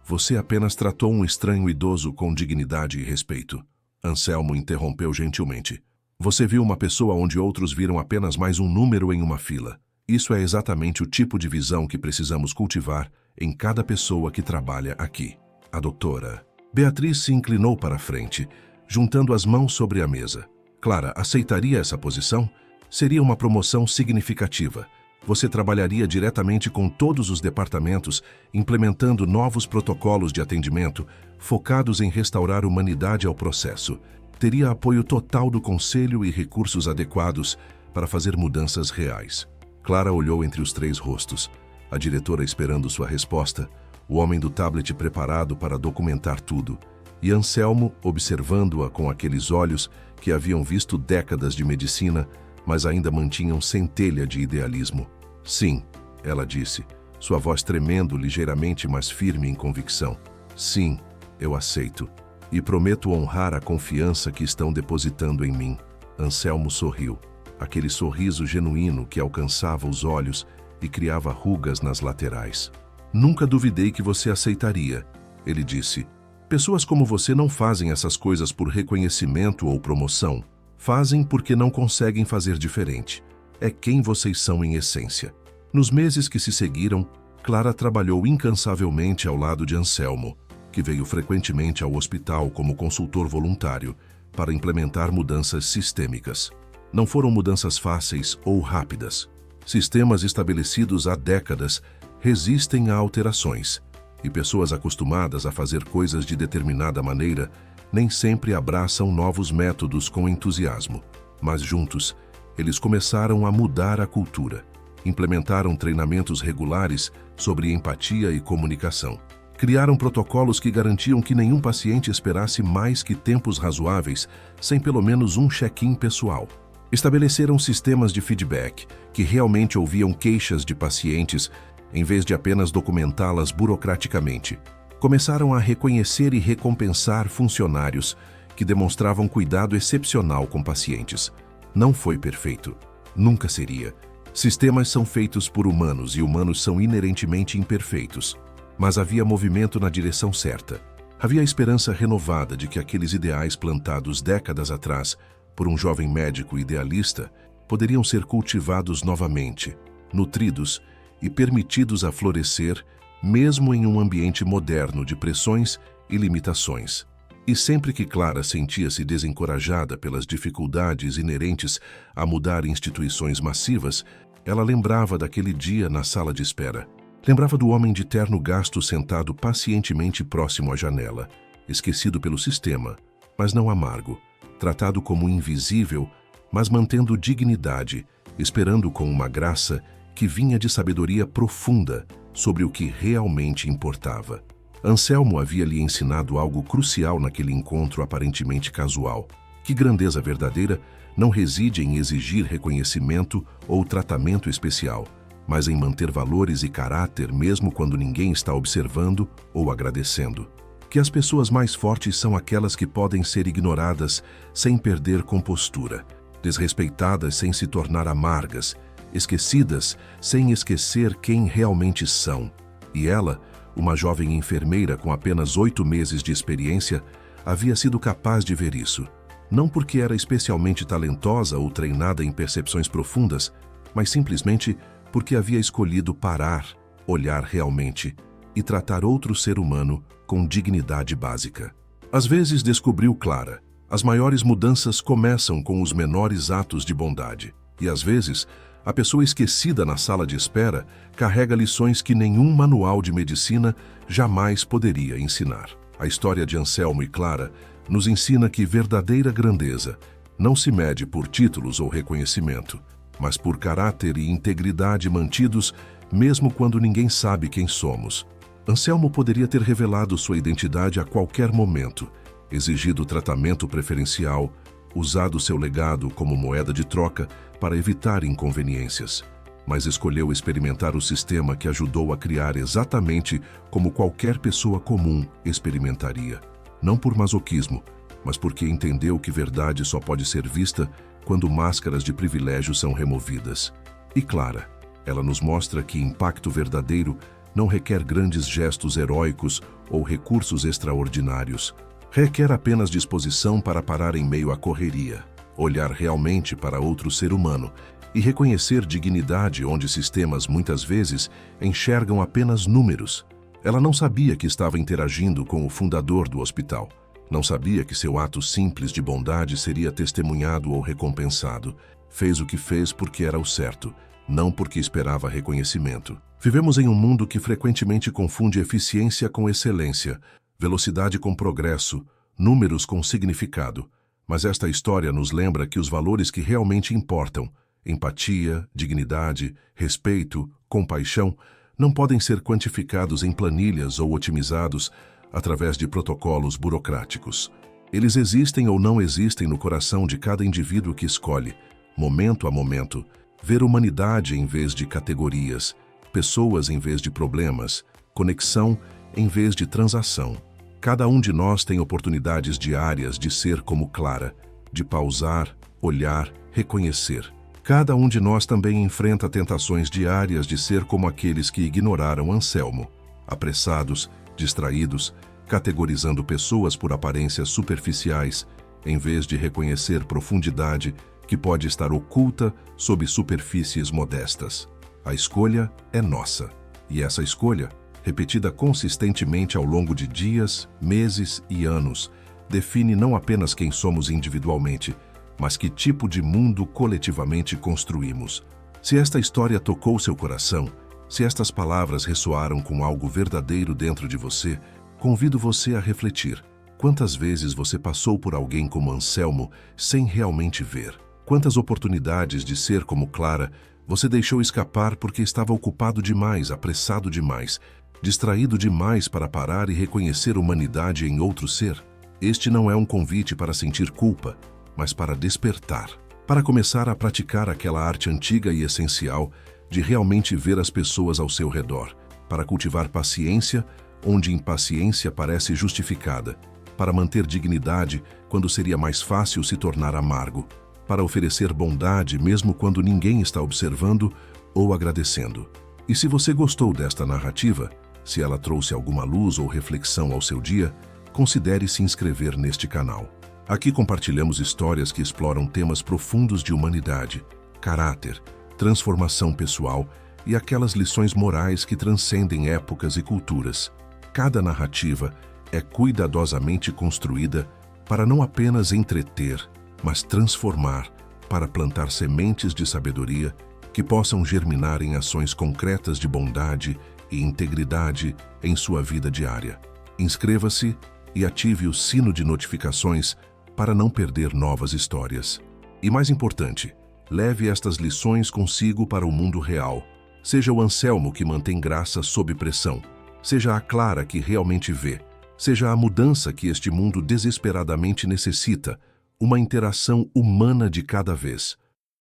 Você apenas tratou um estranho idoso com dignidade e respeito. Anselmo interrompeu gentilmente. Você viu uma pessoa onde outros viram apenas mais um número em uma fila. Isso é exatamente o tipo de visão que precisamos cultivar em cada pessoa que trabalha aqui. A doutora Beatriz se inclinou para a frente, juntando as mãos sobre a mesa. Clara, aceitaria essa posição? Seria uma promoção significativa. Você trabalharia diretamente com todos os departamentos, implementando novos protocolos de atendimento, focados em restaurar humanidade ao processo. Teria apoio total do Conselho e recursos adequados para fazer mudanças reais. Clara olhou entre os 3 rostos, a diretora esperando sua resposta, o homem do tablet preparado para documentar tudo, e Anselmo observando-a com aqueles olhos que haviam visto décadas de medicina, mas ainda mantinham centelha de idealismo. Sim, ela disse, sua voz tremendo ligeiramente, mas firme em convicção. Sim, eu aceito, e prometo honrar a confiança que estão depositando em mim. Anselmo sorriu, aquele sorriso genuíno que alcançava os olhos e criava rugas nas laterais. Nunca duvidei que você aceitaria, ele disse. Pessoas como você não fazem essas coisas por reconhecimento ou promoção. Fazem porque não conseguem fazer diferente. É quem vocês são em essência. Nos meses que se seguiram, Clara trabalhou incansavelmente ao lado de Anselmo, que veio frequentemente ao hospital como consultor voluntário para implementar mudanças sistêmicas. Não foram mudanças fáceis ou rápidas. Sistemas estabelecidos há décadas resistem a alterações, e pessoas acostumadas a fazer coisas de determinada maneira nem sempre abraçam novos métodos com entusiasmo. Mas juntos, eles começaram a mudar a cultura. Implementaram treinamentos regulares sobre empatia e comunicação. Criaram protocolos que garantiam que nenhum paciente esperasse mais que tempos razoáveis, sem pelo menos um check-in pessoal. Estabeleceram sistemas de feedback que realmente ouviam queixas de pacientes em vez de apenas documentá-las burocraticamente. Começaram a reconhecer e recompensar funcionários que demonstravam cuidado excepcional com pacientes. Não foi perfeito. Nunca seria. Sistemas são feitos por humanos e humanos são inerentemente imperfeitos. Mas havia movimento na direção certa. Havia esperança renovada de que aqueles ideais plantados décadas atrás por um jovem médico idealista poderiam ser cultivados novamente, nutridos e permitidos a florescer, mesmo em um ambiente moderno de pressões e limitações. E sempre que Clara sentia-se desencorajada pelas dificuldades inerentes a mudar instituições massivas, ela lembrava daquele dia na sala de espera. Lembrava do homem de terno gasto sentado pacientemente próximo à janela, esquecido pelo sistema, mas não amargo, tratado como invisível, mas mantendo dignidade, esperando com uma graça que vinha de sabedoria profunda sobre o que realmente importava. Anselmo havia lhe ensinado algo crucial naquele encontro aparentemente casual, que grandeza verdadeira não reside em exigir reconhecimento ou tratamento especial, mas em manter valores e caráter mesmo quando ninguém está observando ou agradecendo. Que as pessoas mais fortes são aquelas que podem ser ignoradas sem perder compostura, desrespeitadas sem se tornar amargas, esquecidas sem esquecer quem realmente são. E ela, uma jovem enfermeira com apenas 8 meses de experiência, havia sido capaz de ver isso. Não porque era especialmente talentosa ou treinada em percepções profundas, mas simplesmente porque havia escolhido parar, olhar realmente e tratar outro ser humano com dignidade básica. Às vezes, descobriu Clara, as maiores mudanças começam com os menores atos de bondade. E às vezes, a pessoa esquecida na sala de espera carrega lições que nenhum manual de medicina jamais poderia ensinar. A história de Anselmo e Clara nos ensina que verdadeira grandeza não se mede por títulos ou reconhecimento, mas por caráter e integridade mantidos mesmo quando ninguém sabe quem somos. Anselmo poderia ter revelado sua identidade a qualquer momento, exigido tratamento preferencial, usado seu legado como moeda de troca para evitar inconveniências, mas escolheu experimentar o sistema que ajudou a criar exatamente como qualquer pessoa comum experimentaria. Não por masoquismo, mas porque entendeu que verdade só pode ser vista quando máscaras de privilégio são removidas. E Clara, ela nos mostra que impacto verdadeiro não requer grandes gestos heróicos ou recursos extraordinários. Requer apenas disposição para parar em meio à correria, olhar realmente para outro ser humano e reconhecer dignidade onde sistemas muitas vezes enxergam apenas números. Ela não sabia que estava interagindo com o fundador do hospital. Não sabia que seu ato simples de bondade seria testemunhado ou recompensado. Fez o que fez porque era o certo, não porque esperava reconhecimento. Vivemos em um mundo que frequentemente confunde eficiência com excelência, velocidade com progresso, números com significado. Mas esta história nos lembra que os valores que realmente importam, empatia, dignidade, respeito, compaixão, não podem ser quantificados em planilhas ou otimizados através de protocolos burocráticos. Eles existem ou não existem no coração de cada indivíduo que escolhe, momento a momento, ver humanidade em vez de categorias, pessoas em vez de problemas, conexão em vez de transação. Cada um de nós tem oportunidades diárias de ser como Clara, de pausar, olhar, reconhecer. Cada um de nós também enfrenta tentações diárias de ser como aqueles que ignoraram Anselmo, apressados, distraídos, categorizando pessoas por aparências superficiais, em vez de reconhecer profundidade que pode estar oculta sob superfícies modestas. A escolha é nossa, e essa escolha, repetida consistentemente ao longo de dias, meses e anos, define não apenas quem somos individualmente, mas que tipo de mundo coletivamente construímos. Se esta história tocou seu coração, se estas palavras ressoaram com algo verdadeiro dentro de você, convido você a refletir. Quantas vezes você passou por alguém como Anselmo sem realmente ver? Quantas oportunidades de ser como Clara você deixou escapar porque estava ocupado demais, apressado demais, distraído demais para parar e reconhecer humanidade em outro ser? Este não é um convite para sentir culpa, mas para despertar. para começar a praticar aquela arte antiga e essencial de realmente ver as pessoas ao seu redor, para cultivar paciência onde impaciência parece justificada, para manter dignidade quando seria mais fácil se tornar amargo, para oferecer bondade mesmo quando ninguém está observando ou agradecendo. E se você gostou desta narrativa, se ela trouxe alguma luz ou reflexão ao seu dia, considere se inscrever neste canal. Aqui compartilhamos histórias que exploram temas profundos de humanidade, caráter, transformação pessoal e aquelas lições morais que transcendem épocas e culturas. Cada narrativa é cuidadosamente construída para não apenas entreter, mas transformar, para plantar sementes de sabedoria que possam germinar em ações concretas de bondade e integridade em sua vida diária. Inscreva-se e ative o sino de notificações para não perder novas histórias. E mais importante, leve estas lições consigo para o mundo real. Seja o Anselmo que mantém graça sob pressão, seja a Clara que realmente vê, seja a mudança que este mundo desesperadamente necessita, uma interação humana de cada vez.